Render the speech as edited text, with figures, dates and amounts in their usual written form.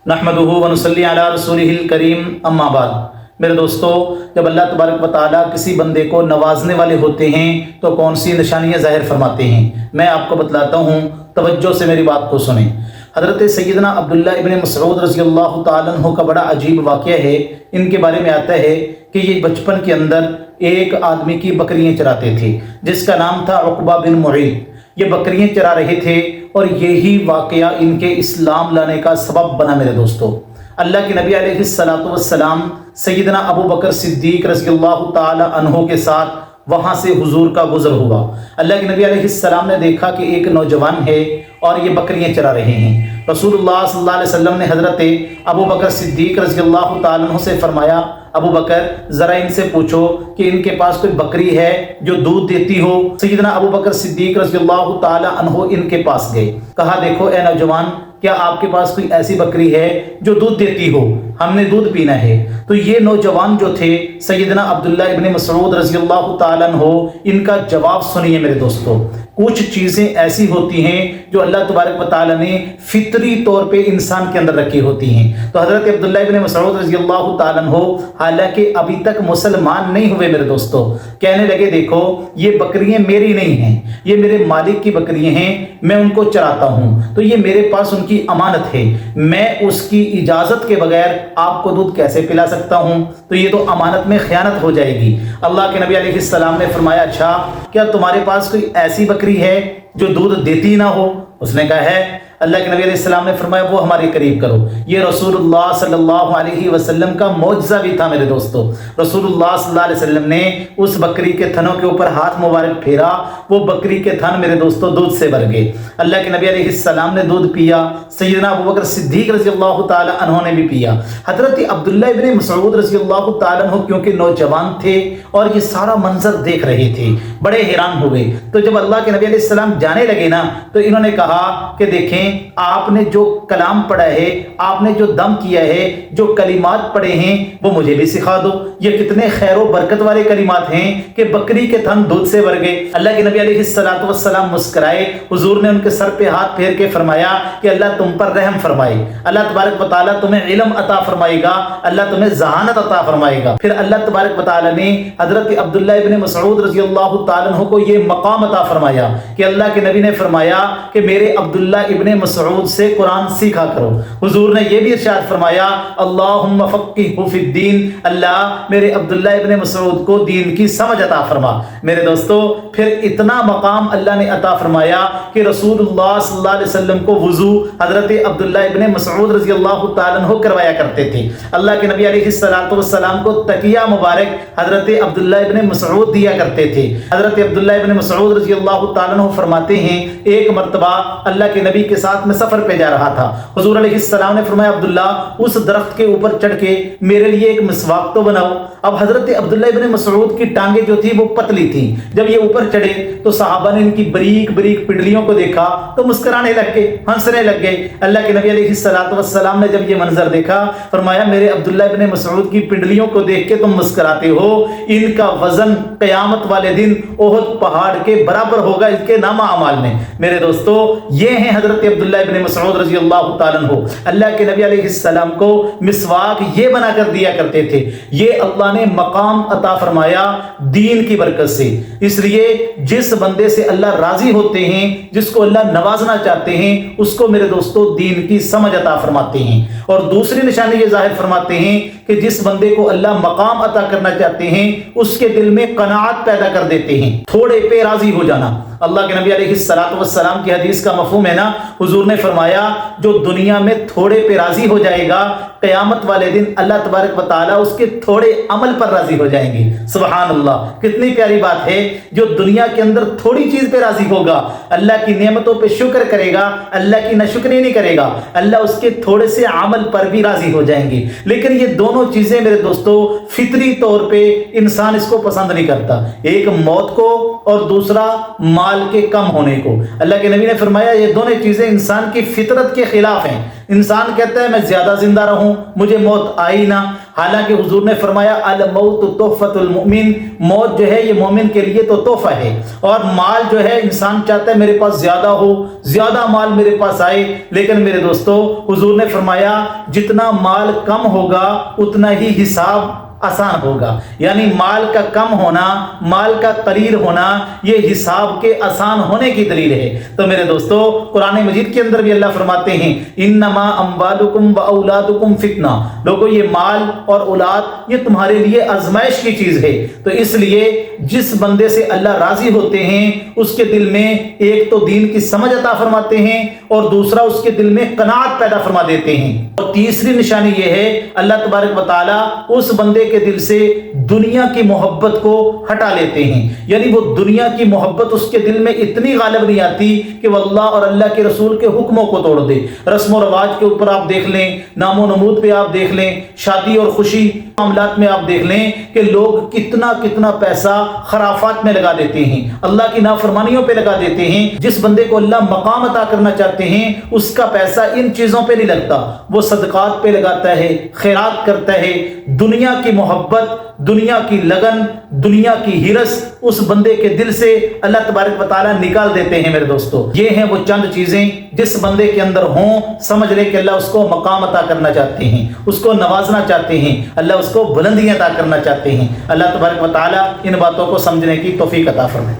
نحمدہ ونصلی علی رسولہ الکریم اما بعد۔ میرے دوستو، جب اللہ تبارک و تعالیٰ کسی بندے کو نوازنے والے ہوتے ہیں تو کون سی نشانیاں ظاہر فرماتے ہیں، میں آپ کو بتلاتا ہوں، توجہ سے میری بات کو سنیں۔ حضرت سیدنا عبداللہ ابن مسعود رضی اللہ تعالیٰ عنہ کا بڑا عجیب واقعہ ہے۔ ان کے بارے میں آتا ہے کہ یہ بچپن کے اندر ایک آدمی کی بکریاں چراتے تھے جس کا نام تھا عقبہ بن معیط۔ یہ بکریاں چرا رہے تھے اور یہی واقعہ ان کے اسلام لانے کا سبب بنا۔ میرے دوستو، اللہ کے نبی علیہ السلام سیدنا ابو بکر صدیق رضی اللہ تعالی عنہ کے ساتھ وہاں سے حضور کا گزر ہوا۔ اللہ کے نبی علیہ السلام نے دیکھا کہ ایک نوجوان ہے اور یہ بکریاں چرا رہے ہیں۔ رسول اللہ صلی اللہ علیہ وسلم نے حضرت ابو بکر صدیق رضی اللہ تعالیٰ عنہ سے فرمایا، ابو بکر ذرا ان سے پوچھو کہ ان کے پاس کوئی بکری ہے جو دودھ دیتی ہو۔ سیدنا ابو بکر صدیق رضی اللہ تعالیٰ عنہ ان کے پاس گئے، کہا دیکھو اے نوجوان، کیا آپ کے پاس کوئی ایسی بکری ہے جو دودھ دیتی ہو؟ ہم نے دودھ پینا ہے۔ تو یہ نوجوان جو تھے سیدنا عبداللہ ابن مسعود رضی اللہ تعالیٰ عنہ، ان کا جواب سنیے میرے دوستو۔ کچھ چیزیں ایسی ہوتی ہیں جو اللہ تبارک و تعالیٰ نے فطری طور پہ انسان کے اندر رکھی ہوتی ہیں۔ تو حضرت عبداللہ ابن مسعود رضی اللہ تعالیٰ عنہ حالانکہ ابھی تک مسلمان نہیں ہوئے میرے دوستو، کہنے لگے دیکھو یہ بکریاں میری نہیں ہیں، یہ میرے مالک کی بکریاں ہیں، میں ان کو چراتا ہوں، تو یہ میرے پاس ان کی امانت ہے، میں اس کی اجازت کے بغیر آپ کو دودھ کیسے پلا سکتا ہوں؟ تو یہ تو امانت میں خیانت ہو جائے گی۔ اللہ کے نبی علیہ السلام نے فرمایا، اچھا کیا تمہارے پاس کوئی ایسی بکری ہے جو دودھ دیتی نہ ہو؟ اس نے کہا ہے۔ اللہ کے نبی علیہ السلام نے فرمایا وہ ہمارے قریب کرو۔ یہ رسول اللہ صلی اللہ علیہ وسلم کا معجزہ بھی تھا میرے دوستو۔ رسول اللہ صلی اللہ علیہ وسلم نے اس بکری کے تھنوں کے اوپر ہاتھ مبارک پھیرا، وہ بکری کے تھن میرے دوستو دودھ سے بھر گئے۔ اللہ کے نبی علیہ السلام نے دودھ پیا، سیدنا ابو بکر صدیق رضی اللہ تعالی عنہ نے بھی پیا۔ حضرت عبداللہ ابن مسعود رضی اللہ تعالی عنہ کیونکہ نوجوان تھے اور یہ سارا منظر دیکھ رہے تھے، بڑے حیران ہوئے۔ تو جب اللہ کے نبی علیہ السلام جانے لگے نا، تو انہوں نے کہا کہ دیکھیں آپ نے جو کلام پڑھا ہے، آپ نے جو دم کیا ہے، جو کلمات پڑھے ہیں، وہ مجھے بھی سکھا دو۔ یہ کتنے خیر و برکت والے کلمات ہیں کہ بکری کے تھن دودھ سے بھر گئے۔ اللہ کے نبی علیہ السلام مسکرائے، حضور نے ان کے سر پہ ہاتھ پھیر کے فرمایا کہ اللہ تم پر رحم فرمائے، اللہ تبارک و تعالیٰ تمہیں علم عطا فرمائے گا، اللہ تمہیں ذہانت عطا فرمائے گا۔ پھر اللہ تبارک و تعالیٰ نے حضرت عبداللہ ابن مسعود رضی اللہ تعالیٰ عنہ کو یہ مقام عطا فرمایا کہ اللہ کے نبی نے فرمایا کہ میرے عبداللہ ابن مسعود سے قرآن سیکھا کرو۔ حضور نے یہ بھی ارشاد فرمایا، اللہم فقہہ فی الدین، اللہ میرے عبداللہ ابن مسعود کو دین کی سمجھ عطا فرما۔ میرے دوستو، پھر اتنا مقام اللہ نے عطا فرمایا کہ رسول اللہ صلی اللہ علیہ وسلم کو وضو حضرت عبداللہ ابن مسعود رضی اللہ تعالیٰ عنہ کروایا کرتے تھے۔ اللہ کے نبی علیہ السلام کو تکیہ مبارک حضرت عبداللہ ابن مسعود دیا کرتے تھے۔ حضرت عبداللہ ابن مسعود رضی اللہ تعالیٰ عنہ فرماتے ہیں، ایک مرتبہ اللہ کے نبی کے ساتھ میں سفر پہ جا رہا تھا، حضور علیہ السلام نے فرمایا عبداللہ اس درخت کے اوپر چڑھ کے میرے لیے ایک مسواک تو بناؤ۔ اب حضرت عبداللہ ابن مسعود کی ٹانگیں جو تھی وہ پتلی تھی، جب یہ اوپر چڑھے تو صحابہ نے ان کی بریک بریک پنڈلیوں کو دیکھا تو مسکرانے لگ گئے، ہنسنے لگ گئے۔ اللہ کے نبی علیہ السلام نے جب یہ منظر دیکھا فرمایا میرے عبداللہ ابن مسعود کی پنڈلیوں کو دیکھ کے تم مسکراتے ہو، ان کا وزن قیامت والے دن احد پہاڑ کے برابر ہوگا اس کے نامہ اعمال میں۔ میرے دوستو، یہ ہیں حضرت عبداللہ ابن مسعود رضی اللہ تعالیٰ عنہ۔ اللہ کے نبی علیہ السلام کو مسواک یہ بنا کر دیا کرتے تھے۔ یہ اللہ نے مقام عطا فرمایا دین کی برکت سے۔ اس لیے جس بندے سے اللہ راضی ہوتے ہیں، جس کو اللہ نوازنا چاہتے ہیں، اس کو میرے دوستو دین کی سمجھ عطا فرماتے ہیں۔ اور دوسری نشانی یہ ظاہر فرماتے ہیں کہ جس بندے کو اللہ مقام عطا کرنا چاہتے ہیں، اس کے دل میں قناعت پیدا کر دیتے ہیں، تھوڑے پہ راضی ہو جانا۔ اللہ کے نبی علیہ السلام کی حدیث کا مفہوم ہے نا، حضور نے فرمایا جو دنیا میں تھوڑے پہ راضی ہو جائے گا، قیامت والے دن اللہ تبارک و تعالیٰ اس کے تھوڑے عمل پر راضی ہو جائیں گے۔ سبحان اللہ، کتنی پیاری بات ہے۔ جو دنیا کے اندر تھوڑی چیز پہ راضی ہوگا، اللہ کی نعمتوں پہ شکر کرے گا، اللہ کی ناشکری نہیں کرے گا، اللہ اس کے تھوڑے سے عمل پر بھی راضی ہو جائیں گے۔ لیکن یہ دونوں چیزیں میرے دوستو فطری طور پہ انسان اس کو پسند نہیں کرتا، ایک موت کو اور دوسرا مال کے کم ہونے کو۔ اللہ کے نبی نے فرمایا یہ دونوں چیزیں انسان کی فطرت کے خلاف ہیں۔ انسان کہتا ہے میں زیادہ زندہ رہوں، مجھے موت آئی نہ، حالانکہ حضور نے فرمایا الموت تحفۃ المؤمن، موت جو ہے یہ مومن کے لیے تو تحفہ ہے۔ اور مال جو ہے انسان چاہتا ہے میرے پاس زیادہ ہو، زیادہ مال میرے پاس آئے، لیکن میرے دوستو حضور نے فرمایا جتنا مال کم ہوگا اتنا ہی حساب آسان ہوگا، یعنی مال کا کم ہونا، مال کا قلیل ہونا یہ حساب کے آسان ہونے کی دلیل ہے۔ تو میرے دوستو قرآن مجید کے اندر بھی اللہ فرماتے ہیں انما اموالکم و اولادکم فتنہ، لوگو یہ مال اور اولاد یہ تمہارے لیے آزمائش کی چیز ہے۔ تو اس لیے جس بندے سے اللہ راضی ہوتے ہیں اس کے دل میں ایک تو دین کی سمجھ عطا فرماتے ہیں اور دوسرا اس کے دل میں قناعت پیدا فرما دیتے ہیں۔ اور تیسری نشانی یہ ہے اللہ تبارک و تعالی اس بندے کے دل سے دنیا کی محبت کو ہٹا لیتے ہیں، یعنی وہ دنیا کی محبت اس کے دل میں اتنی غالب نہیں آتی کہ وہ اللہ اور اللہ کے رسول کے حکموں کو توڑ دے۔ رسم و رواج کے اوپر آپ دیکھ لیں، نام و نمود پہ آپ دیکھ لیں، شادی اور خوشی معاملات میں آپ دیکھ لیں کہ لوگ کتنا پیسہ خرافات میں لگا دیتے ہیں، اللہ کی نافرمانیوں پہ لگا دیتے ہیں۔ جس بندے کو اللہ مقام عطا کرنا چاہتے ہیں اس کا پیسہ ان چیزوں پہ نہیں لگتا، وہ صدقات پہ لگاتا ہے، خیرات کرتا ہے۔ دنیا کی محبت، دنیا کی لگن، دنیا کی ہرس اس بندے کے دل سے اللہ تبارک و تعالیٰ نکال دیتے ہیں۔ میرے دوستو یہ ہیں وہ چند چیزیں جس بندے کے اندر ہوں سمجھ لے کہ اللہ اس کو مقام عطا کرنا چاہتے ہیں، اس کو نوازنا چاہتے ہیں، اللہ اس کو بلندیاں عطا کرنا چاہتے ہیں۔ اللہ تبارک و تعالیٰ ان باتوں کو سمجھنے کی توفیق عطا فرمائے۔